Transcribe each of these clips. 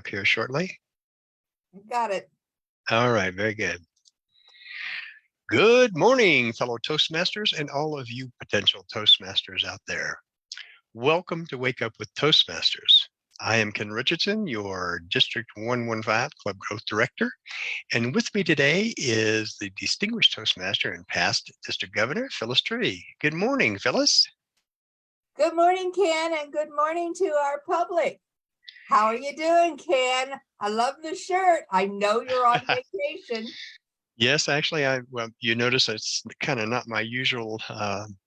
up here shortly. Got it. All right, very good. Good morning, fellow Toastmasters and all of you potential Toastmasters out there. Welcome to Wake Up with Toastmasters. I am Ken Richardson, your District 115 Club Growth Director. And with me today is the distinguished Toastmaster and past District Governor, Phyllis Tree. Good morning, Phyllis. Good morning, Ken, and good morning to our public. How are you doing, Ken? I love the shirt. I know you're on vacation. Yes, actually, you notice it's kind of not my usual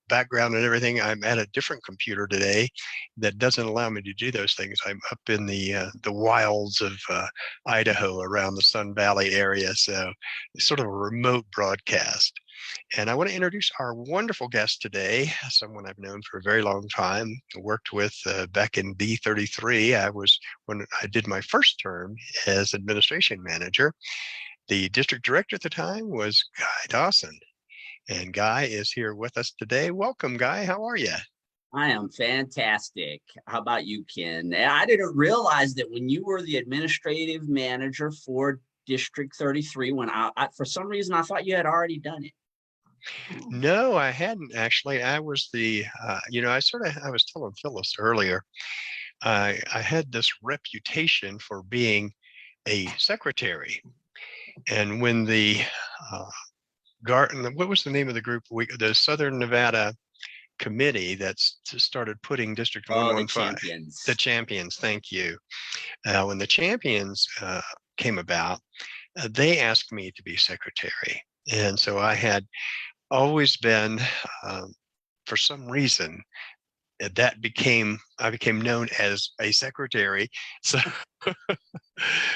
background and everything. I'm at a different computer today that doesn't allow me to do those things. I'm up in the wilds of Idaho around the Sun Valley area, so it's sort of a remote broadcast. And I want to introduce our wonderful guest today, someone I've known for a very long time, worked with back in D33. When I did my first term as administration manager. The district director at the time was Guy Dawson. And Guy is here with us today. Welcome, Guy. How are you? I am fantastic. How about you, Ken? I didn't realize that when you were the administrative manager for District 33, when I for some reason, I thought you had already done it. No, I hadn't actually. I was I was telling Phyllis earlier, I had this reputation for being a secretary. And when the what was the name of the group? The Southern Nevada Committee that's started putting District 115. The Champions. Thank you. When the Champions came about, they asked me to be secretary, and so I had always been, for some reason, I became known as a secretary. So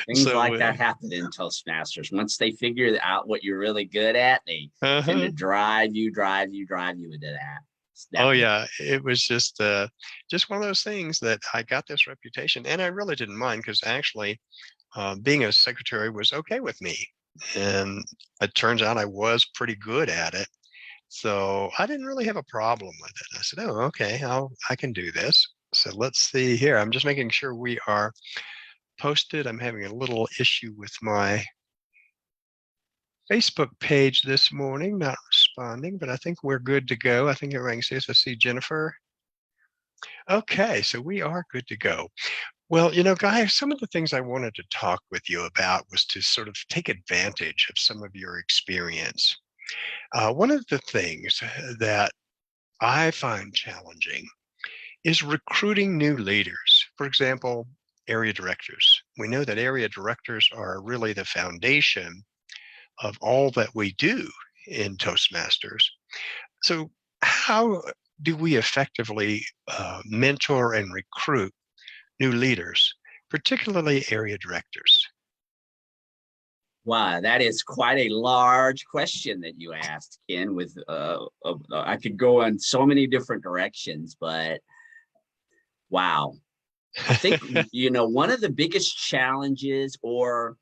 things like that happen in Toastmasters. Once they figure out what you're really good at, they tend to drive you into that. Oh yeah, it was just one of those things that I got this reputation, and I really didn't mind because actually being a secretary was okay with me, and it turns out I was pretty good at it. So I didn't really have a problem with it. I said, oh, okay, I can do this. So let's see here. I'm just making sure we are posted. I'm having a little issue with my Facebook page this morning, not responding, but I think we're good to go. I think everyone can see us. I see Jennifer. Okay, so we are good to go. Well, guys, some of the things I wanted to talk with you about was to sort of take advantage of some of your experience. One of the things that I find challenging is recruiting new leaders. For example, area directors. We know that area directors are really the foundation of all that we do in Toastmasters. So how do we effectively mentor and recruit new leaders, particularly area directors? Wow, that is quite a large question that you asked, Ken. With I could go in so many different directions, but wow. I think, one of the biggest challenges, or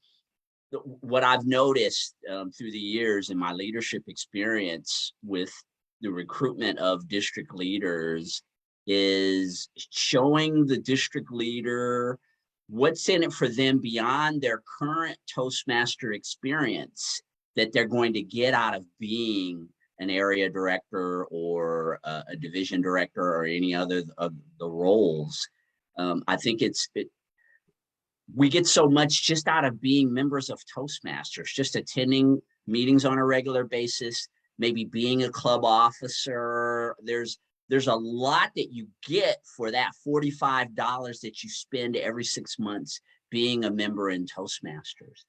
what I've noticed through the years in my leadership experience with the recruitment of district leaders, is showing the district leader what's in it for them beyond their current Toastmaster experience that they're going to get out of being an area director or a division director or any other of the roles. I think we get so much just out of being members of Toastmasters, just attending meetings on a regular basis, maybe being a club officer. There's a lot that you get for that $45 that you spend every 6 months being a member in Toastmasters.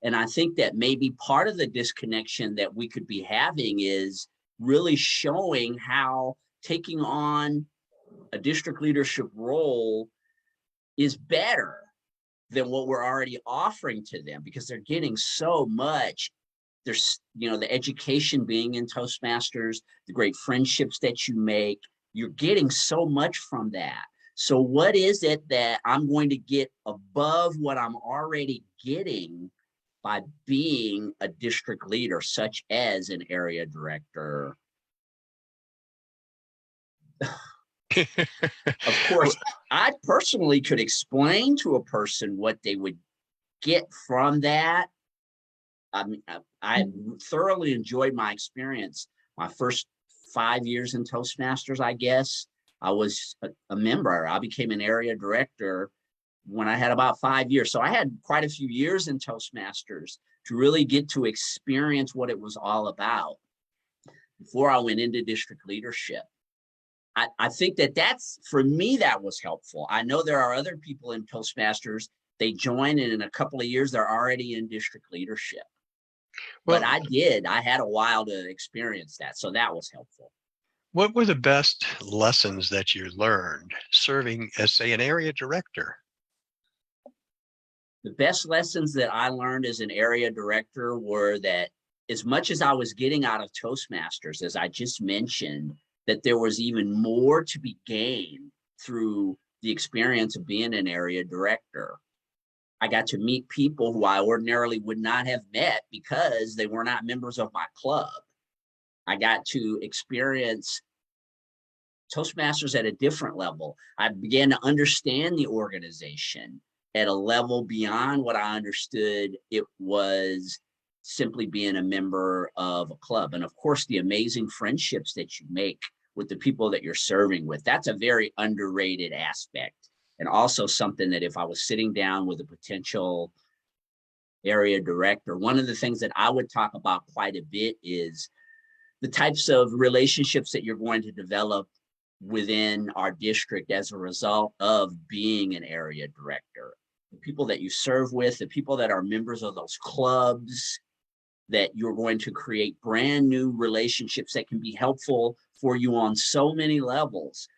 And I think that maybe part of the disconnection that we could be having is really showing how taking on a district leadership role is better than what we're already offering to them, because they're getting so much. There's, the education being in Toastmasters, the great friendships that you make, you're getting so much from that. So what is it that I'm going to get above what I'm already getting by being a district leader, such as an area director? Of course, I personally could explain to a person what they would get from that. I mean, I thoroughly enjoyed my experience. My first 5 years in Toastmasters, I guess, I was a member. I became an area director when I had about 5 years. So I had quite a few years in Toastmasters to really get to experience what it was all about before I went into district leadership. I think that's, for me, that was helpful. I know there are other people in Toastmasters, they join and in a couple of years, they're already in district leadership. Well, But I had a while to experience that. So that was helpful. what were the best lessons that you learned serving as, say, an area director? The best lessons that I learned as an area director were that as much as I was getting out of Toastmasters, as I just mentioned, that there was even more to be gained through the experience of being an area director. I got to meet people who I ordinarily would not have met because they were not members of my club. I got to experience Toastmasters at a different level. I began to understand the organization at a level beyond what I understood it was simply being a member of a club. And of course, the amazing friendships that you make with the people that you're serving with, that's a very underrated aspect. And also something that if I was sitting down with a potential area director, one of the things that I would talk about quite a bit is the types of relationships that you're going to develop within our district as a result of being an area director. The people that you serve with, the people that are members of those clubs, that you're going to create brand new relationships that can be helpful for you on so many levels.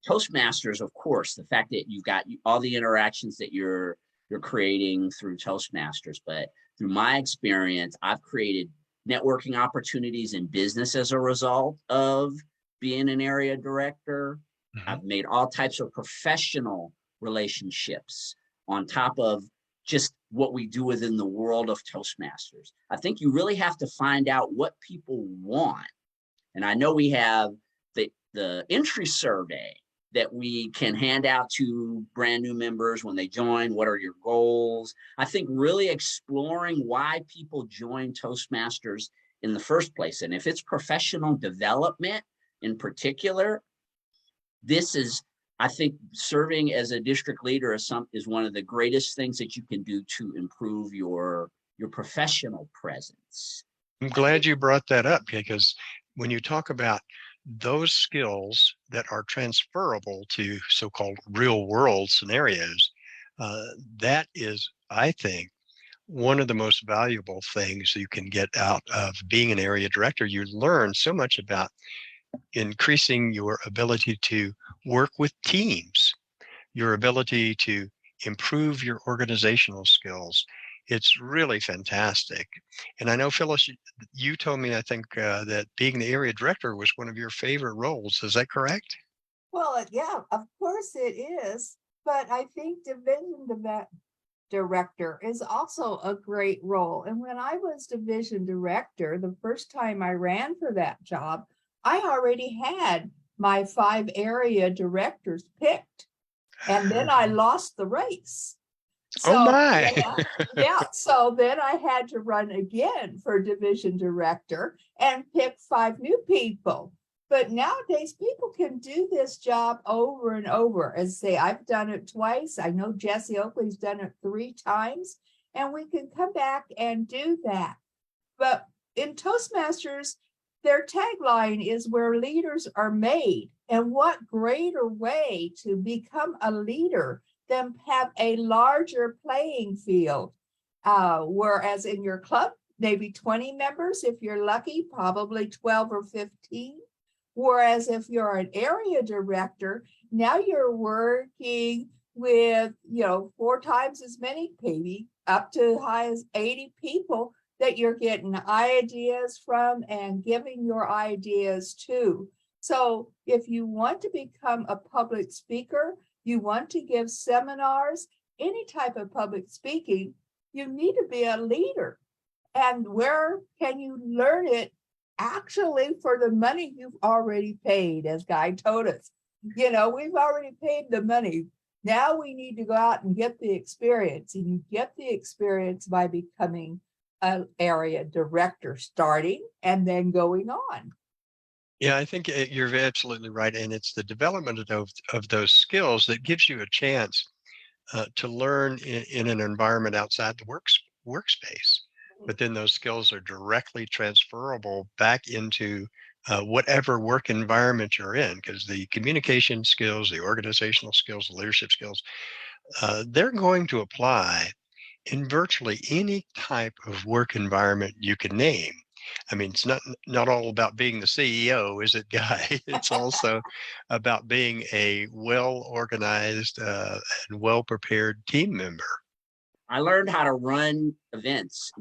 Toastmasters, of course, the fact that you've got all the interactions that you're creating through Toastmasters, but through my experience, I've created networking opportunities in business as a result of being an area director. Mm-hmm. I've made all types of professional relationships on top of just what we do within the world of Toastmasters. I think you really have to find out what people want. And I know we have the entry survey that we can hand out to brand new members when they join. What are your goals? I think really exploring why people join Toastmasters in the first place. And if it's professional development in particular, this is, I think, serving as a district leader is one of the greatest things that you can do to improve your professional presence. I'm glad you brought that up, because when you talk about those skills that are transferable to so-called real world scenarios, that is, I think, one of the most valuable things you can get out of being an area director. You learn so much about increasing your ability to work with teams, your ability to improve your organizational skills. It's really fantastic. And I know, Phyllis, you told me, I think, that being the area director was one of your favorite roles. Is that correct? Well, yeah, of course it is. But I think division director is also a great role. And when I was division director, the first time I ran for that job, I already had my 5 area directors picked. And then I lost the race. So, oh my. yeah. So then I had to run again for division director and pick 5 new people. But nowadays, people can do this job over and over. As say, I've done it twice. I know Jesse Oakley's done it 3 times, and we can come back and do that. But in Toastmasters, their tagline is where leaders are made. And what greater way to become a leader than have a larger playing field? Whereas in your club, maybe 20 members, if you're lucky, probably 12 or 15. Whereas if you're an area director, now you're working with, 4 times as many, maybe up to high as 80 people that you're getting ideas from and giving your ideas to. So if you want to become a public speaker, you want to give seminars, any type of public speaking, you need to be a leader. And where can you learn it? Actually, for the money you've already paid, as Guy told us, you know, we've already paid the money. Now we need to go out and get the experience, and you get the experience by becoming an area director, starting and then going on. Yeah, I think you're absolutely right. And it's the development of those skills that gives you a chance to learn in an environment outside the workspace. But then those skills are directly transferable back into whatever work environment you're in, because the communication skills, the organizational skills, the leadership skills, they're going to apply in virtually any type of work environment you can name. I mean, it's not all about being the CEO, is it, Guy? It's also about being a well-organized and well-prepared team member. I learned how to run events.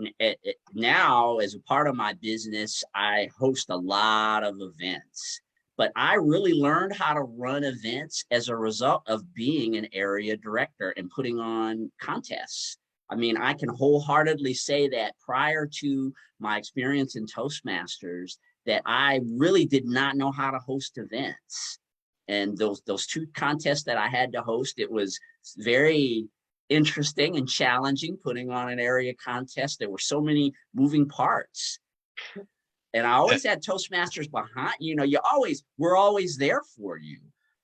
Now, as a part of my business, I host a lot of events. But I really learned how to run events as a result of being an area director and putting on contests. I mean, I can wholeheartedly say that prior to my experience in Toastmasters, that I really did not know how to host events. And those two contests that I had to host, it was very interesting and challenging putting on an area contest. There were so many moving parts. And I always had Toastmasters behind, you know, we're always there for you.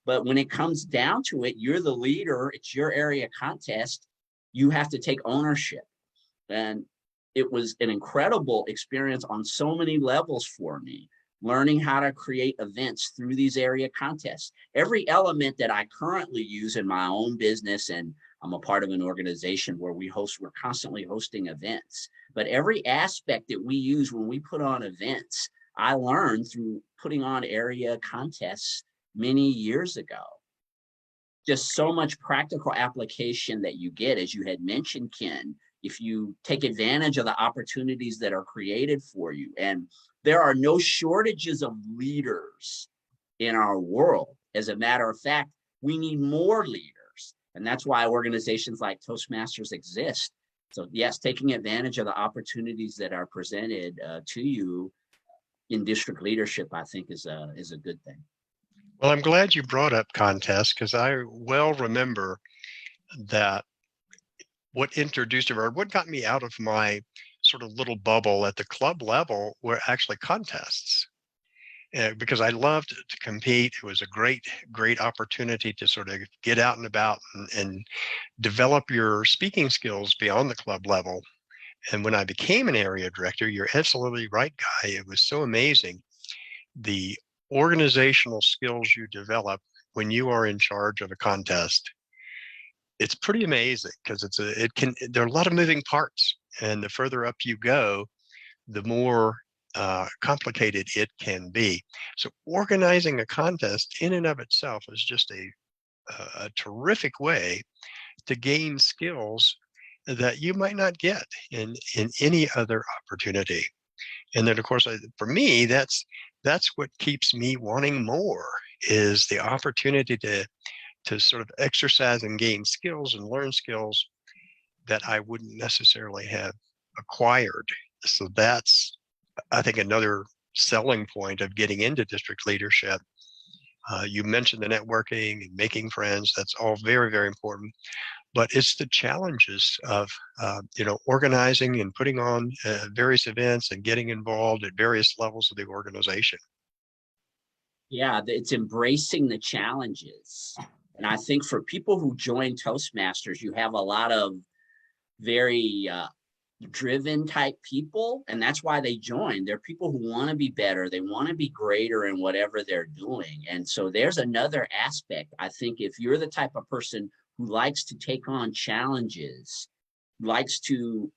But when it comes down to it, you're the leader, it's your area contest, you have to take ownership. And it was an incredible experience on so many levels for me, learning how to create events through these area contests. Every element that I currently use in my own business, and I'm a part of an organization where we're constantly hosting events. But every aspect that we use when we put on events, I learned through putting on area contests many years ago. Just so much practical application that you get, as you had mentioned, Ken, if you take advantage of the opportunities that are created for you. And there are no shortages of leaders in our world. As a matter of fact, we need more leaders. And that's why organizations like Toastmasters exist. So yes, taking advantage of the opportunities that are presented to you in district leadership, I think is a good thing. Well, I'm glad you brought up contests, because I well remember that what introduced it, or what got me out of my sort of little bubble at the club level, were actually contests. Because I loved to compete. It was a great opportunity to sort of get out and about and develop your speaking skills beyond the club level. And when I became an area director, you're absolutely right, Guy. It was so amazing. The organizational skills you develop when you are in charge of a contest, it's pretty amazing, because there are a lot of moving parts. And the further up you go, the more complicated it can be. So organizing a contest in and of itself is just a terrific way to gain skills that you might not get in any other opportunity. And then, of course, for me, that's what keeps me wanting more, is the opportunity to sort of exercise and gain skills and learn skills that I wouldn't necessarily have acquired. So that's, I think, another selling point of getting into district leadership. You mentioned the networking and making friends. That's all very, very important. But it's the challenges of, organizing and putting on various events and getting involved at various levels of the organization. Yeah, it's embracing the challenges. And I think for people who join Toastmasters, you have a lot of very driven type people, and that's why they join. They're people who want to be better. They want to be greater in whatever they're doing. And so there's another aspect. I think if you're the type of person who likes to take on challenges, likes to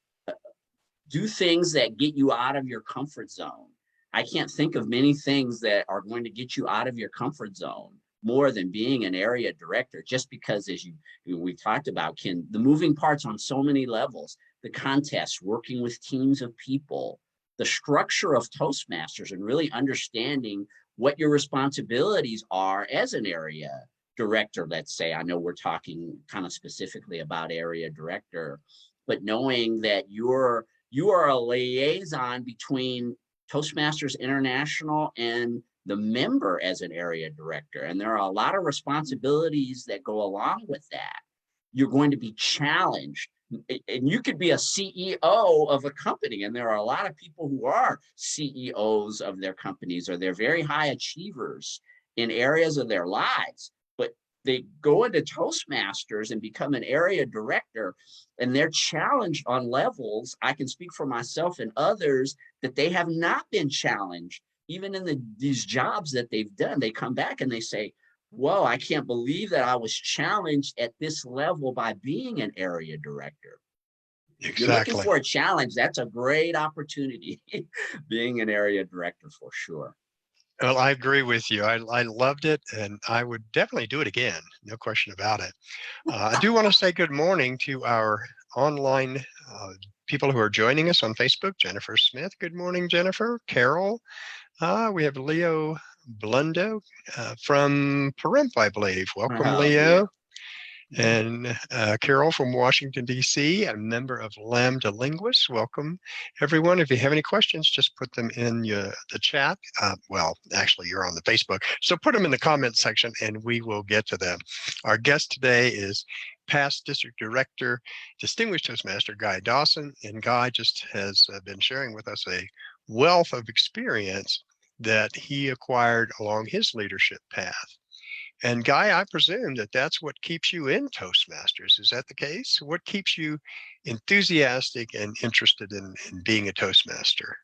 do things that get you out of your comfort zone. I can't think of many things that are going to get you out of your comfort zone more than being an area director, just because, as we talked about, Ken, the moving parts on so many levels, the contests, working with teams of people, the structure of Toastmasters, and really understanding what your responsibilities are as an area director. Let's say, I know we're talking kind of specifically about area director, but knowing that you are a liaison between Toastmasters International and the member as an area director. And there are a lot of responsibilities that go along with that. You're going to be challenged. And you could be a CEO of a company, and there are a lot of people who are CEOs of their companies, or they're very high achievers in areas of their lives, but they go into Toastmasters and become an area director, and they're challenged on levels, I can speak for myself and others, that they have not been challenged. Even in these jobs that they've done, they come back and they say, whoa, I can't believe that I was challenged at this level by being an area director. If you're looking for a challenge, that's a great opportunity, being an area director for sure. Well, I agree with you. I loved it, and I would definitely do it again. No question about it. I do want to say good morning to our online people who are joining us on Facebook. Jennifer Smith. Good morning, Jennifer. Carol. We have Leo Blundo from Pahrump, I believe. Welcome, Leo. Yeah. And Carol from Washington, D.C., a member of Lambda Linguists. Welcome, everyone. If you have any questions, just put them in the chat. Well, actually, you're on the Facebook. So put them in the comments section, and we will get to them. Our guest today is past District Director, Distinguished Toastmaster Guy Dawson. And Guy just has been sharing with us a wealth of experience that he acquired along his leadership path. And Guy, I presume that that's what keeps you in Toastmasters. Is that the case? What keeps you enthusiastic and interested in being a Toastmaster?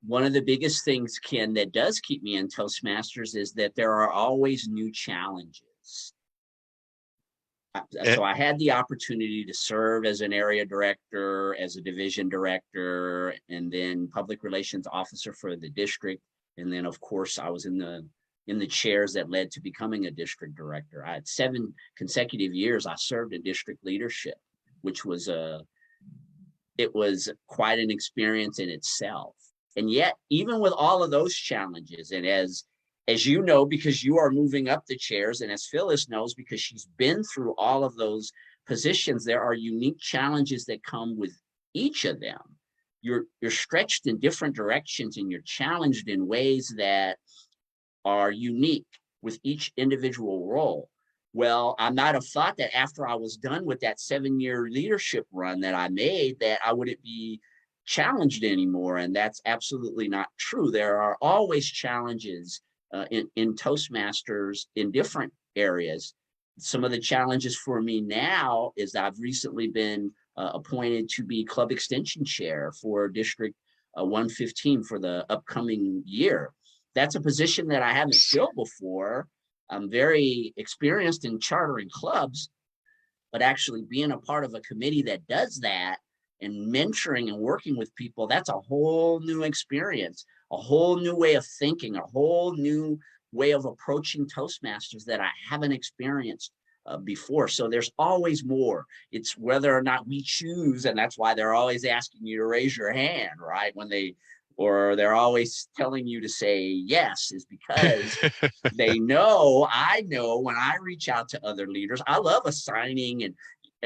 One of the biggest things, Ken, that does keep me in Toastmasters is that there are always new challenges. So I had the opportunity to serve as an area director, as a division director, and then public relations officer for the district. And then, of course, I was in the chairs that led to becoming a district director. I had 7 consecutive years I served in district leadership, which was it was quite an experience in itself. And yet, even with all of those challenges, and as you know, because you are moving up the chairs, and as Phyllis knows, because she's been through all of those positions, there are unique challenges that come with each of them. You're stretched in different directions, and you're challenged in ways that are unique with each individual role. Well, I might have thought that after I was done with that 7-year leadership run that I made, that I wouldn't be challenged anymore. And that's absolutely not true. There are always challenges in Toastmasters in different areas. Some of the challenges for me now is that I've recently been appointed to be club extension chair for District 115 for the upcoming year. That's a position that I haven't filled before. I'm very experienced in chartering clubs, but actually being a part of a committee that does that and mentoring and working with people, that's a whole new experience, a whole new way of thinking, a whole new way of approaching Toastmasters that I haven't experienced before. So there's always more. It's whether or not we choose, and that's why they're always asking you to raise your hand, right? Or they're always telling you to say yes, is because they know, I know when I reach out to other leaders, I love assigning and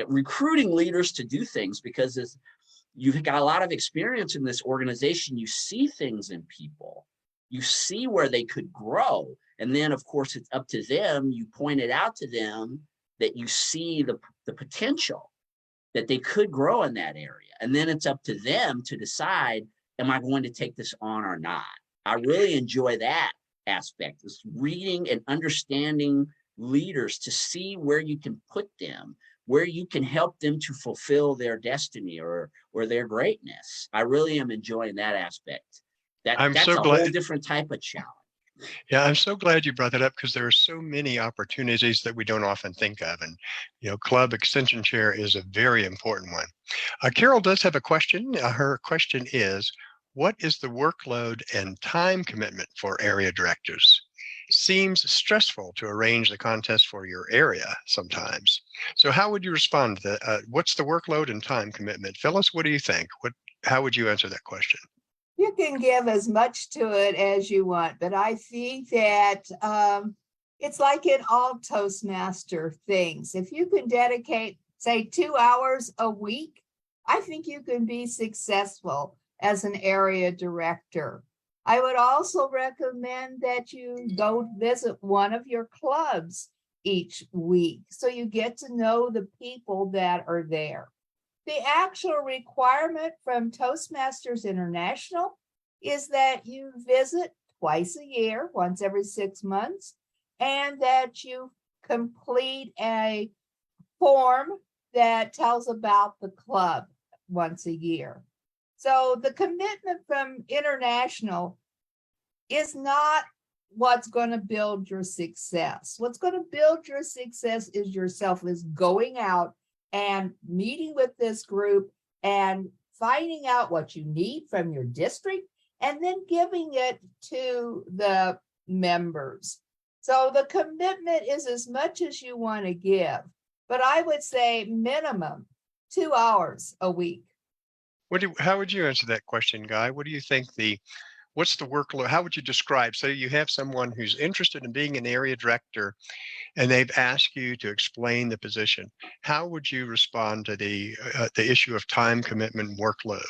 recruiting leaders to do things, because you've got a lot of experience in this organization. You see things in people, you see where they could grow. And then, of course, it's up to them. You point it out to them that you see the potential that they could grow in that area. And then it's up to them to decide, am I going to take this on or not? I really enjoy that aspect, is reading and understanding leaders to see where you can put them, where you can help them to fulfill their destiny or their greatness. I really am enjoying that aspect. That's a whole different type of challenge. Yeah, I'm so glad you brought that up, because there are so many opportunities that we don't often think of. And, club extension chair is a very important one. Carol does have a question. Her question is, what is the workload and time commitment for area directors? Seems stressful to arrange the contest for your area sometimes. So how would you respond to that? What's the workload and time commitment? Phyllis, what do you think? How would you answer that question? You can give as much to it as you want, but I think that it's like in all Toastmaster things. If you can dedicate, say, 2 hours a week, I think you can be successful as an area director. I would also recommend that you go visit one of your clubs each week so you get to know the people that are there. The actual requirement from Toastmasters International is that you visit twice a year, once every 6 months, and that you complete a form that tells about the club once a year. So the commitment from international is not what's going to build your success. What's going to build your success is yourself, is going out and meeting with this group and finding out what you need from your district and then giving it to the members. So the commitment is as much as you want to give, but I would say minimum 2 hours a week. How would you answer that question, Guy? What do you think what's the workload? How would you describe, say you have someone who's interested in being an area director and they've asked you to explain the position. How would you respond to the issue of time commitment and workload?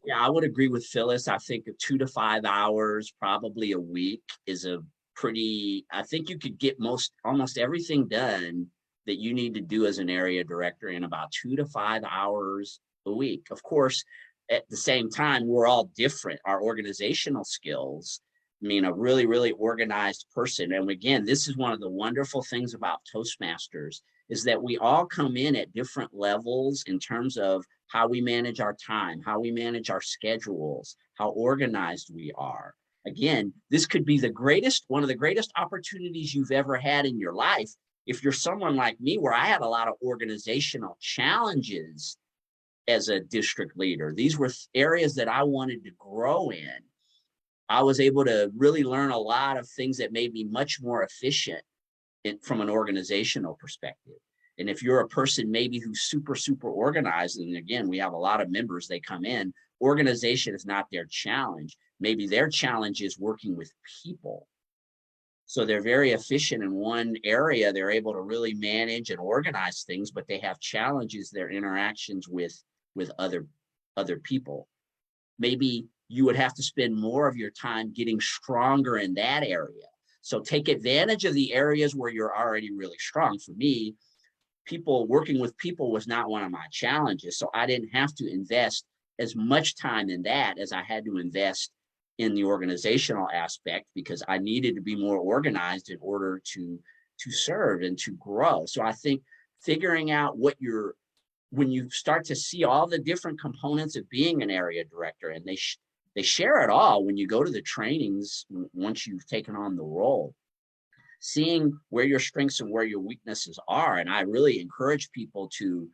Yeah, I would agree with Phyllis. I think 2 to 5 hours, probably a week, is a pretty, I think you could get almost everything done that you need to do as an area director in about 2 to 5 hours a week. Of course, at the same time, we're all different. Our organizational skills, I mean, a really, really organized person. And again, this is one of the wonderful things about Toastmasters is that we all come in at different levels in terms of how we manage our time, how we manage our schedules, how organized we are. Again, this could be one of the greatest opportunities you've ever had in your life. If you're someone like me, where I had a lot of organizational challenges as a district leader, these were areas that I wanted to grow in. I was able to really learn a lot of things that made me much more efficient from an organizational perspective. And if you're a person maybe who's super, super organized, and again, we have a lot of members, they come in, organization is not their challenge. Maybe their challenge is working with people. So they're very efficient in one area. They're able to really manage and organize things, but they have challenges, their interactions with other people. Maybe you would have to spend more of your time getting stronger in that area. So take advantage of the areas where you're already really strong. For me, working with people was not one of my challenges. So I didn't have to invest as much time in that as I had to invest in the organizational aspect, because I needed to be more organized in order to serve and to grow. So I think figuring out when you start to see all the different components of being an area director, and they share it all when you go to the trainings once you've taken on the role, seeing where your strengths and where your weaknesses are. And I really encourage people to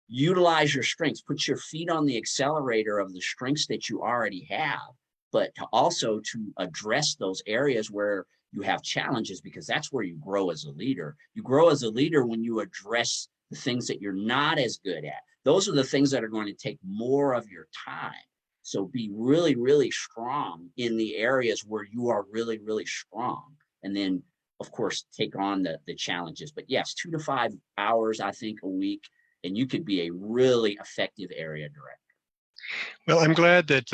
utilize your strengths, put your feet on the accelerator of the strengths that you already have, but to address those areas where you have challenges, because that's where you grow as a leader. You grow as a leader when you address the things that you're not as good at. Those are the things that are going to take more of your time. So be really, really strong in the areas where you are really, really strong. And then, of course, take on the challenges. But yes, 2 to 5 hours, I think, a week, and you could be a really effective area director. Well, I'm glad that,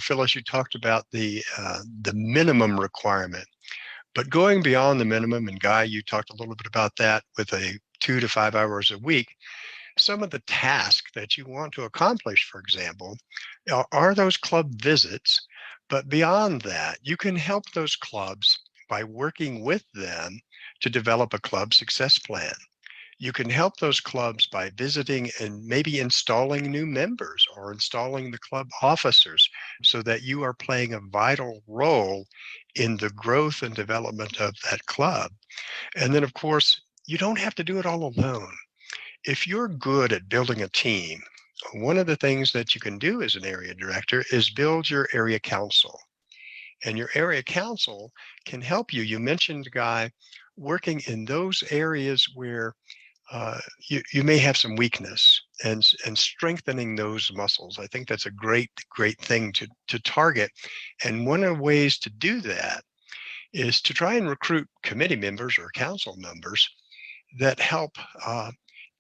Phyllis, you talked about the minimum requirement. But going beyond the minimum, and Guy, you talked a little bit about that with a 2 to 5 hours a week, some of the tasks that you want to accomplish, for example, are those club visits. But beyond that, you can help those clubs by working with them to develop a club success plan. You can help those clubs by visiting and maybe installing new members or installing the club officers, so that you are playing a vital role in the growth and development of that club. And then, of course, you don't have to do it all alone. If you're good at building a team, one of the things that you can do as an area director is build your area council. And your area council can help you. You mentioned, Guy, working in those areas where you may have some weakness, and strengthening those muscles. I think that's a great thing to target. And one of the ways to do that is to try and recruit committee members or council members that help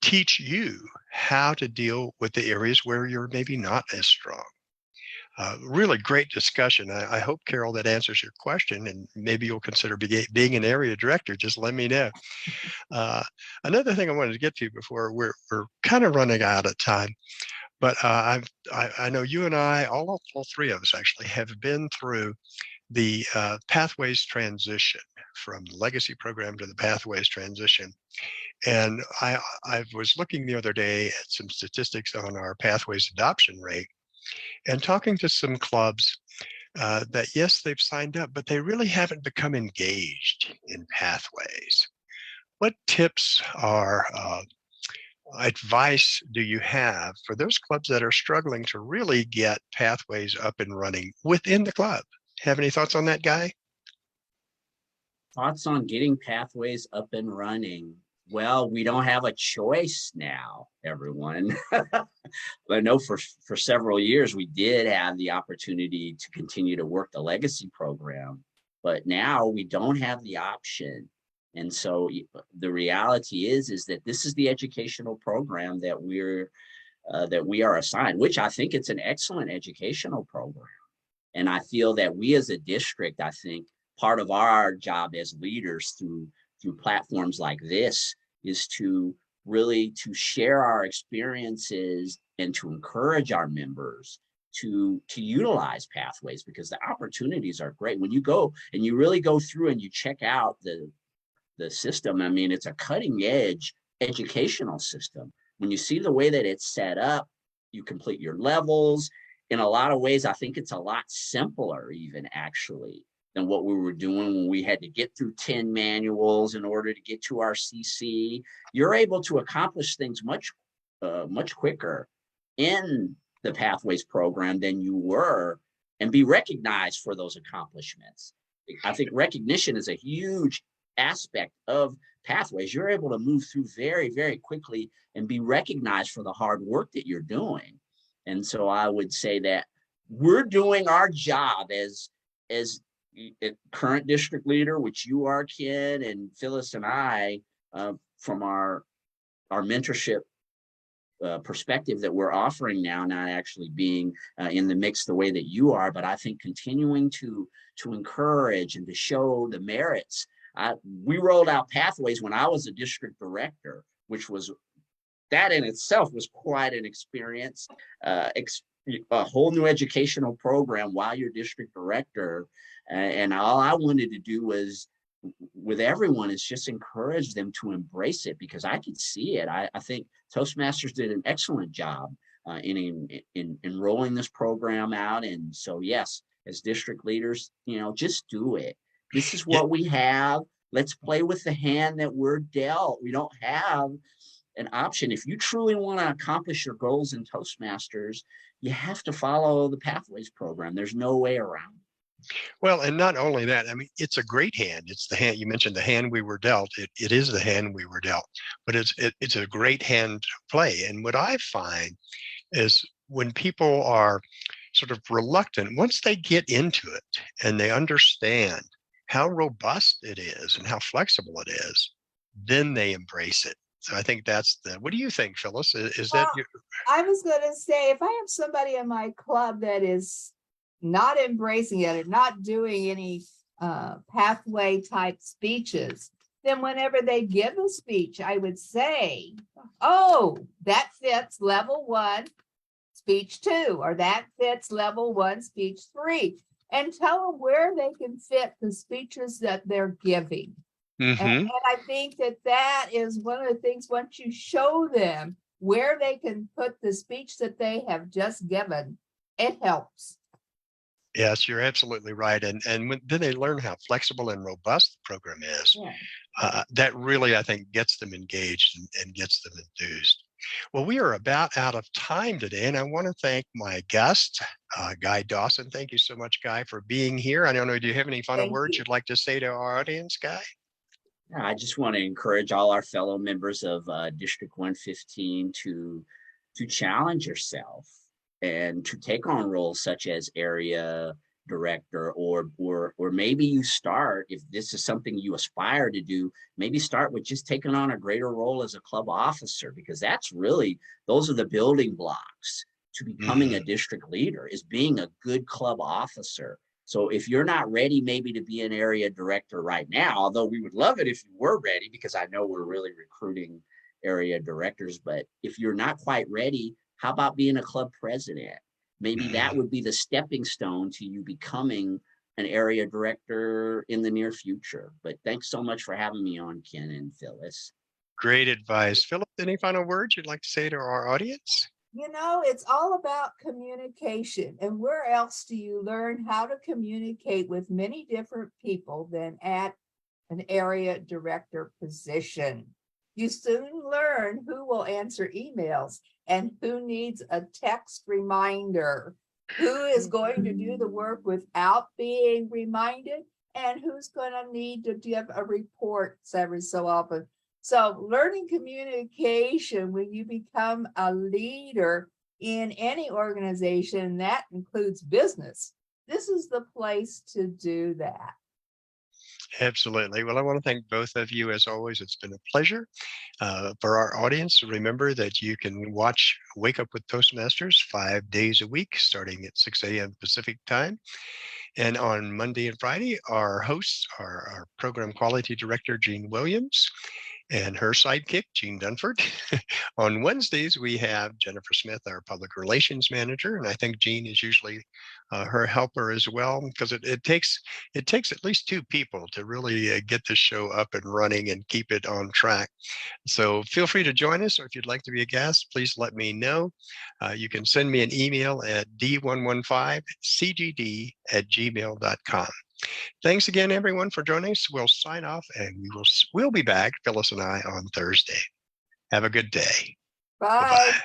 teach you how to deal with the areas where you're maybe not as strong. Really great discussion. I hope, Carol, that answers your question, and maybe you'll consider being an area director. Just let me know. Uh, Another thing I wanted to get to before we're kind of running out of time, but I know you and I, all three of us actually, have been through the pathways transition from the legacy program to the pathways transition. And I was looking the other day at some statistics on our pathways adoption rate and talking to some clubs that, yes, they've signed up, but they really haven't become engaged in pathways. What tips or advice do you have for those clubs that are struggling to really get pathways up and running within the club? Have any thoughts on that, Guy? Thoughts on getting pathways up and running? Well, we don't have a choice now, everyone. I know for several years we did have the opportunity to continue to work the legacy program, but now we don't have the option. And so the reality is that this is the educational program that we are assigned, which I think it's an excellent educational program. And I feel that we as a district, I think part of our job as leaders through platforms like this is to really to share our experiences and to encourage our members to utilize pathways, because the opportunities are great. When you go and you really go through and you check out the system, I mean, it's a cutting edge educational system. When you see the way that it's set up, you complete your levels. In a lot of ways, I think it's a lot simpler even actually than what we were doing when we had to get through 10 manuals in order to get to our CC. You're able to accomplish things much quicker in the Pathways program than you were, and be recognized for those accomplishments. I think recognition is a huge aspect of Pathways. You're able to move through very, very quickly and be recognized for the hard work that you're doing. And so I would say that we're doing our job as a current district leader, which you are, Ken, and Phyllis and I, from our mentorship perspective that we're offering now, not actually being in the mix the way that you are, but I think continuing to encourage and to show the merits. We rolled out Pathways when I was a district director, which was, that in itself was quite an experience, a whole new educational program while you're district director. And all I wanted to do was, with everyone, is just encourage them to embrace it, because I could see it. I think Toastmasters did an excellent job in rolling this program out. And so, yes, as district leaders, just do it. This is what we have. Let's play with the hand that we're dealt. We don't have an option. If you truly want to accomplish your goals in Toastmasters, you have to follow the Pathways program. There's no way around it. Well, and not only that, I mean, it's a great hand. It's the hand you mentioned, the hand we were dealt. It is the hand we were dealt, but it's a great hand to play. And what I find is when people are sort of reluctant, once they get into it and they understand how robust it is and how flexible it is, then they embrace it. So I think that's what do you think, Phyllis? Is that your... I was going to say, if I have somebody in my club that is not embracing it and not doing any pathway type speeches, then whenever they give a speech, I would say, oh, that fits level 1, speech 2, or that fits level 1, speech 3, and tell them where they can fit the speeches that they're giving. And I think that is one of the things, once you show them where they can put the speech that they have just given, it helps. Yes, you're absolutely right. And then they learn how flexible and robust the program is. Yeah. That really, I think, gets them engaged and gets them enthused. Well, we are about out of time today, and I want to thank my guest, Guy Dawson. Thank you so much, Guy, for being here. I don't know, do you have any final words you'd like to say to our audience, Guy? I just want to encourage all our fellow members of District 115 to challenge yourself and to take on roles such as area director, or maybe you start, if this is something you aspire to do, maybe start with just taking on a greater role as a club officer, because that's really, those are the building blocks to becoming a district leader is being a good club officer. So if you're not ready maybe to be an area director right now, although we would love it if you were ready, because I know we're really recruiting area directors, but if you're not quite ready, how about being a club president? Maybe that would be the stepping stone to you becoming an area director in the near future. But thanks so much for having me on, Ken and Phyllis. Great advice. Philip, any final words you'd like to say to our audience? You know, it's all about communication. And where else do you learn how to communicate with many different people than at an area director position? You soon learn who will answer emails and who needs a text reminder, who is going to do the work without being reminded, and who's going to need to give a report every so often. So learning communication when you become a leader in any organization, that includes business, this is the place to do that. Absolutely. Well, I want to thank both of you as always. It's been a pleasure. For our audience, remember that you can watch Wake Up with Toastmasters 5 days a week, starting at 6 a.m. Pacific time. And on Monday and Friday, our hosts are our program quality director, Jean Williams, and her sidekick, Jean Dunford. On Wednesdays, we have Jennifer Smith, our public relations manager, and I think Jean is usually her helper as well, because it takes at least 2 people to really get the show up and running and keep it on track. So feel free to join us, or if you'd like to be a guest, please let me know. You can send me an email at d115cgd@gmail.com. Thanks again, everyone, for joining us. We'll sign off, and we'll be back, Phyllis and I, on Thursday. Have a good day. Bye. Bye-bye.